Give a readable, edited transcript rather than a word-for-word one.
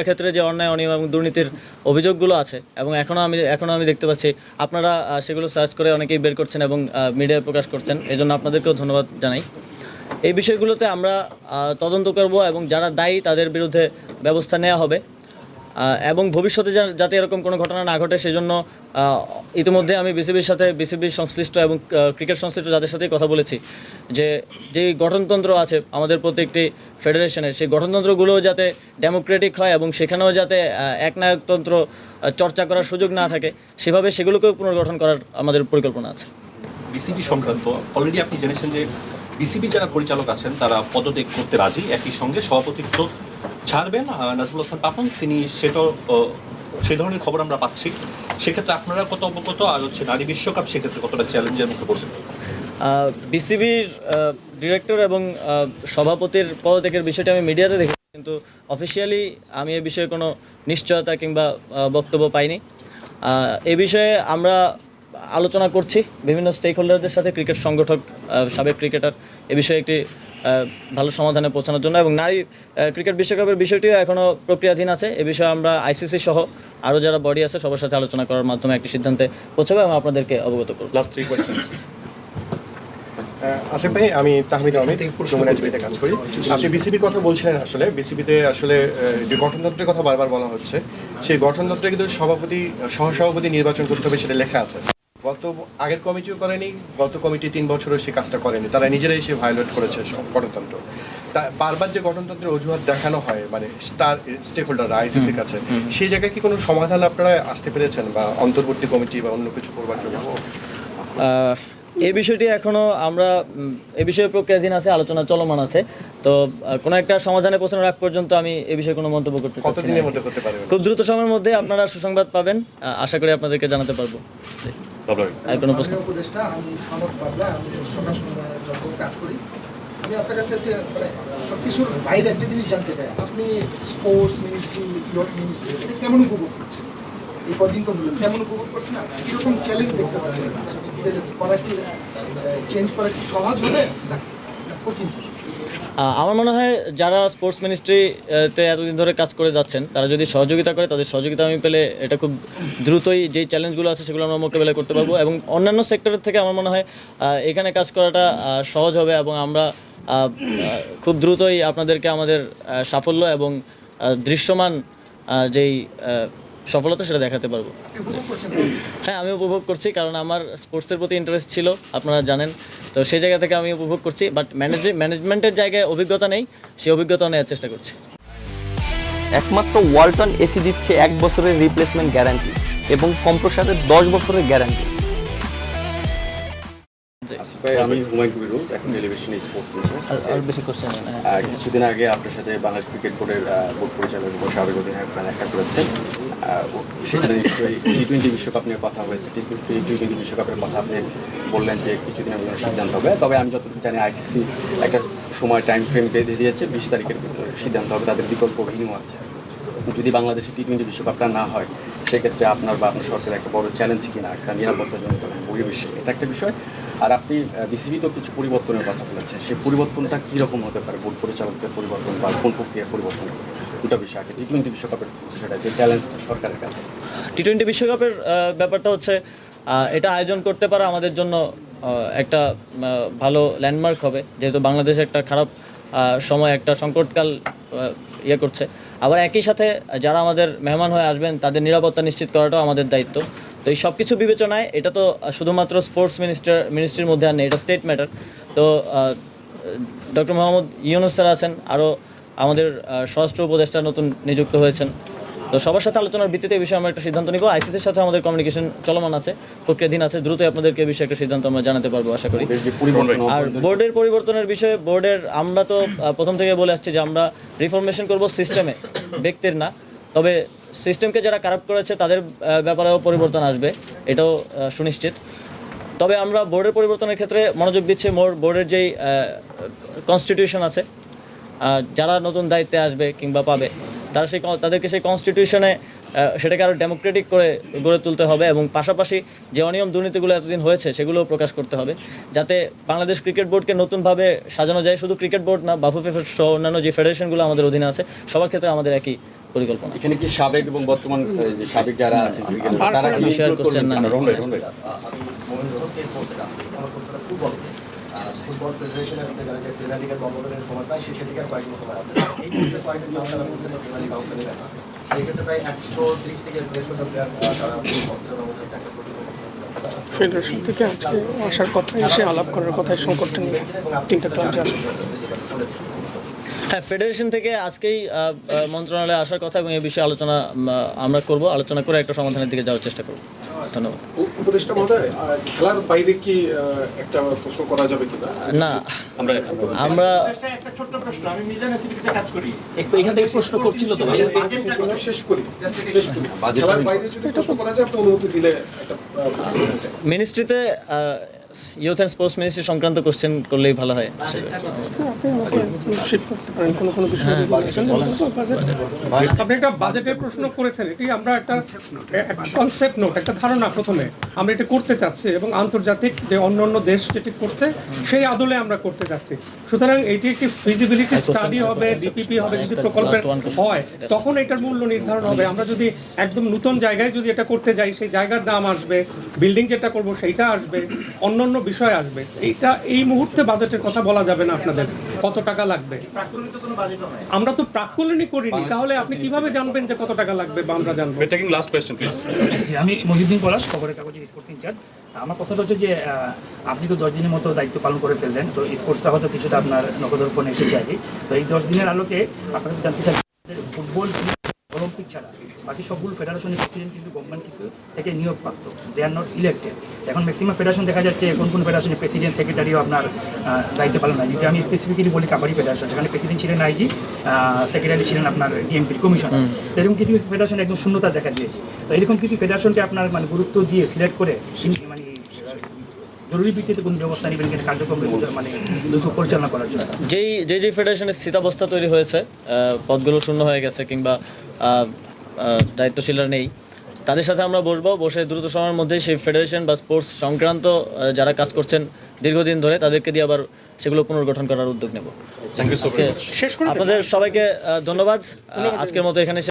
ক্ষেত্রে যে অন্যায় অনিয়ম এবং দুর্নীতির অভিযোগগুলো আছে এবং এখনও আমি দেখতে পাচ্ছি আপনারা সেগুলো সার্চ করে অনেকেই বের করছেন এবং মিডিয়ায় প্রকাশ করছেন, এজন্য আপনাদেরকেও ধন্যবাদ জানাই। এই বিষয়গুলোতে আমরা তদন্ত করব এবং যারা দায়ী তাদের বিরুদ্ধে ব্যবস্থা নেওয়া হবে এবং ভবিষ্যতে যাতে এরকম কোনো ঘটনা না ঘটে সেজন্য ইতিমধ্যে আমি বিসিবির সংশ্লিষ্ট এবং ক্রিকেট সংশ্লিষ্ট যাদের সাথেই কথা বলেছি যে যেই গঠনতন্ত্র আছে আমাদের প্রত্যেকটি ফেডারেশনের, সেই গঠনতন্ত্রগুলো যাতে ডেমোক্রেটিক হয় এবং সেখানেও যাতে একনায়কতন্ত্র চর্চা করার সুযোগ না থাকে সেভাবে সেগুলোকেও পুনর্গঠন করার আমাদের পরিকল্পনা আছে। বিসিবি সংক্রান্ত অলরেডি আপনি জেনেছেন যে বিসিবি যারা পরিচালক আছেন তারা পদত্যাগ করতে রাজি, একই সঙ্গে সভাপতিত্ব ছাড়বেন নাজমুল হাসান পাপন, তিনি সেটাও সেই ধরনের খবর আমরা পাচ্ছি। সেক্ষেত্রে আপনারা কত অবগত, আর নারী বিশ্বকাপ সেক্ষেত্রে কতটা চ্যালেঞ্জের মুখে পড়বে? বিসিবির ডিরেক্টর এবং সভাপতির পদত্যাগের বিষয়টি আমি মিডিয়াতে দেখেছি, কিন্তু অফিসিয়ালি আমি এ বিষয়ে কোনো নিশ্চয়তা কিংবা বক্তব্য পাইনি। এ বিষয়ে আমরা আলোচনা করছি বিভিন্ন স্টেক হোল্ডারদের সাথে, ক্রিকেট সংগঠক, সাবেক ক্রিকেটার, এ বিষয়ে একটি ভালো সমাধানে পৌঁছানোর জন্য, এবং নারী ক্রিকেট বিশ্বকাপের বিষয়টিও এখনও প্রক্রিয়াধীন আছে। এ বিষয়ে আমরা আইসিসি সহ আরও যারা বডি আছে সবার সাথে আলোচনা করার মাধ্যমে একটি সিদ্ধান্তে পৌঁছাবো এবং আপনাদেরকে অবগত করব। Last 3 questions. আসিফ ভাই, আমি তাহমিদ আহমেদ টিভিতে কাজ করি। আপনি বিসিবির কথা বলছিলেন, আসলে বিসিবিতে আসলে যে গঠনতন্ত্রের কথা বারবার বলা হচ্ছে, সেই গঠনতন্ত্রে কিন্তু সভাপতি সহসভাপতি নির্বাচন করতে হবে সেটা লেখা আছে। আগের কমিটিও করেনি, গত কমিটি 3 বছরও সেই কাজটা করেনি, তারা নিজেরাই সে ভায়োলেট করেছে গঠনতন্ত্র। তা বারবার যে গঠনতন্ত্রের অজুহাত দেখানো হয় মানে স্টেক হোল্ডাররা আইসিসির কাছে, সেই জায়গায় কি কোনো সমাধান আপনারা আসতে পেরেছেন বা অন্তর্বর্তী কমিটি বা অন্য কিছু করবার জন্য? এই বিষয়টি এখনও আমরা এ বিষয়ে প্রক্রিয়াধীন আছে, আলোচনা চলমান আছে। তো কোনো একটা সমাধানে পৌঁছানোর আগ পর্যন্ত আমি এ বিষয়ে কোনো মন্তব্য করতে চাচ্ছি না। কতদিনের মধ্যে করতে পারবেন? খুব দ্রুত সময়ের মধ্যে আপনারা সুসংবাদ পাবেন, আশা করি আপনাদেরকে জানাতে পারবো। আর কোনো প্রশ্ন? উপদেষ্টা, আমি সনদ পাবলা, আমি সরকার কাজ করি। আমি আপনার কাছে সব কিছুর বাইরে একটা জিনিস জানতে চাই, আপনি স্পোর্টস মিনিস্ট্রি, ইয়ট মিনিস্ট্রি এটা কেমন উপভোগ করছেন? এই কদিন তো হলো, কেমন উপভোগ করছেন? কীরকম চ্যালেঞ্জ দেখতে পাচ্ছেন? চেঞ্জ করা কি সহজ হবে না কঠিন? আমার মনে হয় যারা স্পোর্টস মিনিস্ট্রিতে এতদিন ধরে কাজ করে যাচ্ছেন তারা যদি সহযোগিতা করে, তাদের সহযোগিতা আমি পেলে এটা খুব দ্রুতই যেই চ্যালেঞ্জগুলো আছে সেগুলো আমরা মোকাবেলা করতে পারবো এবং অন্যান্য সেক্টরের থেকে আমার মনে হয় এখানে কাজ করাটা সহজ হবে এবং আমরা খুব দ্রুতই আপনাদেরকে আমাদের সাফল্য এবং দৃশ্যমান যেই সফলতা সেটা দেখাতে পারবো। হ্যাঁ, আমি উপভোগ করছি, কারণ আমার স্পোর্টসের প্রতি ইন্টারেস্ট ছিল, আপনারা জানেন। তো সেই জায়গা থেকে আমি উপভোগ করছি, বাট ম্যানেজমেন্টের জায়গায় অভিজ্ঞতা নেই, সেই অভিজ্ঞতা নেওয়ার চেষ্টা করছি। একমাত্র ওয়ালটন এসি দিচ্ছে 1 বছরের রিপ্লেসমেন্ট গ্যারান্টি এবং কম্প্রেসারের 10 বছরের গ্যারান্টি। আমি হুমায়ুন কবির রোজ, এখন টেলিভিশনে স্পোর্টস আর বেশি কোশ্চেন কিছুদিন আগে আপনার সাথে বাংলাদেশ ক্রিকেট বোর্ডের বোর্ড পরিচালক এবং সাবেক অধিনায়ক দেখা করেছেন। সেখানে টি-20 বিশ্বকাপ নিয়ে কথা হয়েছে। টি-20 বিশ্বকাপের কথা আপনি বললেন যে কিছুদিনের মধ্যে সিদ্ধান্ত হবে, তবে আমি যতটুকু জানি আইসিসি একটা সময় টাইম ফ্রেম বেঁধে দিয়েছে, 20 তারিখের ভিতরে সিদ্ধান্ত হবে। তাদের বিকল্প ভিন্নও আছে। যদি বাংলাদেশে টি-20 বিশ্বকাপটা না হয় সেক্ষেত্রে আপনার বা আপনার সরকারের একটা বড় চ্যালেঞ্জ কিনা, একটা নিরাপত্তাজনিত পরিবেশে, এটা একটা বিষয়। আর আপনি বিসিবি তো কিছু পরিবর্তনের কথা বলেছেন, সেই পরিবর্তনটা কীরকম হতে পারে? বোর্ড পরিচালকদের পরিবর্তন বা কোন প্রক্রিয়ার পরিবর্তন? দুটো বিষয় আগে টি-20 বিশ্বকাপের বিষয়টা, যে চ্যালেঞ্জটা সরকারের কাছে। টি-20 বিশ্বকাপের ব্যাপারটা হচ্ছে এটা আয়োজন করতে পারা আমাদের জন্য একটা ভালো ল্যান্ডমার্ক হবে, যেহেতু বাংলাদেশ একটা খারাপ সময়, একটা সংকটকাল করছে। আবার একই সাথে যারা আমাদের মেহমান হয়ে আসবেন তাদের নিরাপত্তা নিশ্চিত করাটাও আমাদের দায়িত্ব। তো এই সব কিছু বিবেচনায় এটা তো শুধুমাত্র স্পোর্টস মিনিস্ট্রির মধ্যে আর নেই, এটা স্টেট ম্যাটার। তো ডক্টর মোহাম্মদ ইউনুস স্যার আছেন, আরও আমাদের স্বরাষ্ট্র উপদেষ্টা নতুন নিযুক্ত হয়েছেন। তো সবার সাথে আলোচনার ভিত্তিতে এই বিষয়ে আমরা একটা সিদ্ধান্ত নিব। আইসিসির সাথে আমাদের কমিউনিকেশন চলমান আছে, প্রক্রিয়াধীন আছে, দ্রুতই আপনাদেরকে এই বিষয়ে একটা সিদ্ধান্ত আমরা জানাতে পারবো আশা করি। আর বোর্ডের পরিবর্তনের বিষয়ে আমরা তো প্রথম থেকে বলে আসছি যে আমরা রিফরমেশন করব সিস্টেমে, ব্যক্তির না। তবে সিস্টেমকে যারা কারাপ্ট করেছে তাদের ব্যাপারেও পরিবর্তন আসবে, এটাও সুনিশ্চিত। তবে আমরা বোর্ডের পরিবর্তনের ক্ষেত্রে মনোযোগ দিচ্ছি বোর্ডের যেই কনস্টিটিউশন আছে, যারা নতুন দায়িত্বে আসবে কিংবা পাবে তাদেরকে সেই কনস্টিটিউশনে সেটাকে আরও ডেমোক্রেটিক করে গড়ে তুলতে হবে এবং পাশাপাশি যে অনিয়ম দুর্নীতিগুলো এতদিন হয়েছে সেগুলোও প্রকাশ করতে হবে, যাতে বাংলাদেশ ক্রিকেট বোর্ডকে নতুনভাবে সাজানো যায়। শুধু ক্রিকেট বোর্ড না, বাফুফে সহ অন্যান্য যে ফেডারেশনগুলো আমাদের অধীনে আছে সবার ক্ষেত্রে আমাদের একই পরিকল্পনা। এখানে কি সাবেক এবং বর্তমান যে সাবেক যারা আছে তারা কি শেয়ার করছেন না? ফুটবল ফেডারেশনের যে প্রিমিয়ার লিগের বন্ধনের সময় পায় সেদিকে আর কয়েকদিন সময় আছে এই ক্ষেত্রে কয়েকদিন আপনারা বলছেন যে প্রিমিয়ার লিগ অংশ নেবেন না এই ক্ষেত্রে প্রায় 130 থেকে 150 প্লেয়ার তারা ফেডারেশন থেকে আজকে আসার কথা এসে আলাপ করার কথা সংকটটা নিয়ে তিনটা ক্লাব যাবে। হ্যাঁ, ফেডারেশন থেকে আজকেই মন্ত্রণালয়ে আসার কথা এবং এই বিষয়ে আলোচনা আমরা করব, আলোচনা করে একটা সমাধানের দিকে যাওয়ার চেষ্টা করব। ধন্যবাদ। উপদেষ্টা মহোদয়, খেলার বাইরে কি একটা প্রশ্ন করা যাবে কিনা? না, আমরা একটা ছোট্ট প্রশ্ন, আমি মিজান এসিবিতে কাজ করি, একটু এখান থেকে প্রশ্ন করছিল তো ভাই। শেষ করি খেলার বাইরে যদি প্রশ্ন করা যায় আপনি অনুমতি দিলে একটা প্রশ্ন করতে চাই। মিনিস্ট্রিতে ইউথ অ্যান্ড স্পোর্টস মিনিস্ট্রি সংক্রান্ত কোশ্চেন করলেই ভালো হয়। আপনি আমাকে শিফট করতে পারেন কোনো বিষয় যদি বলেছেন। আপনি একটা বাজেটের প্রশ্ন করেছেন, এটি আমরা একটা কনসেপ্ট নোট, একটা ধারণা প্রথমে আমরা এটা করতে চাচ্ছি এবং আন্তর্জাতিক যে অন্যান্য দেশ যেটি করছে সেই আদলে আমরা করতে চাচ্ছি। সুতরাং এটি একটি ফিজিবিলিটি স্টাডি হবে, ডিপিপি হবে, যদি প্রকল্পের হয় তখন এটার মূল্য নির্ধারণ হবে। আমরা যদি একদম নতুন জায়গায় যদি এটা করতে যাই সেই জায়গার দাম আসবে, বিল্ডিং যেটা করব সেইটা আসবে, অন্যান্য বিষয় আসবে। এইটা এই মুহূর্তে বাজেটের কথা বলা যাবে না আপনাদের কত টাকা লাগবে। আমরা তো প্রাক্কলনই করিনি, তাহলে আপনি কিভাবে জানবেন যে কত টাকা লাগবে বা আমরা জানবো? জি, আমি মহিউদ্দিন পলাশ, খবরের কাগজের স্পোর্টস ইনচার্জ। আমার কথাটা হচ্ছে যে আপনি তো 10 দিনের মতো দায়িত্ব পালন করে ফেললেন, তো স্পোর্টসটা হয়তো কিছুটা আপনার নখদর্পণে এসে যাবে। তো এই 10 দিনের আলোকে আপনাদের জানতে চাই, ফুটবল অলিম্পিক ছাড়া বাকি সবগুলো ফেডারেশনের প্রেসিডেন্ট কিন্তু গভর্নমেন্ট কিন্তু থেকে নিয়োগপ্রাপ্ত, দে আর নট ইলেক্টেড। এখন ম্যাক্সিমাম ফেডারেশন দেখা যাচ্ছে কোন ফেডারেশনের প্রেসিডেন্ট সেক্রেটারিও আপনার দায়িত্ব পালন হয়। যদি আমি স্পেসিফিক্যালি বলি কাবাডি ফেডারেশন, সেখানে প্রেসিডেন্ট ছিলেন আইজি, সেক্রেটারি ছিলেন আপনার ডিএমপির কমিশনার। এরকম কিছু ফেডারেশন একদম শূন্যতা দেখা দিয়েছে। তো এরকম কিছু ফেডারেশনকে আপনার মানে গুরুত্ব দিয়ে সিলেক্ট করে মানে জরুরি ভিত্তিতে কোন ব্যবস্থা নেবেন কিনা কার্যক্রম মানে দ্রুত পরিচালনা করার জন্য? যেই ফেডারেশনের স্থিতাবস্থা তৈরি হয়েছে, পদগুলো শূন্য হয়ে গেছে কিংবা দায়িত্বশীলরা নেই, তাদের সাথে আমরা বসে দ্রুত সময়ের মধ্যেই সেই ফেডারেশন বা স্পোর্টস সংক্রান্ত যারা কাজ করছেন দীর্ঘদিন ধরে তাদেরকে দিয়ে আবার সেগুলো পুনর্গঠন করার উদ্যোগ নেব। আপনাদের সবাইকে ধন্যবাদ। আজকের মতো এখানে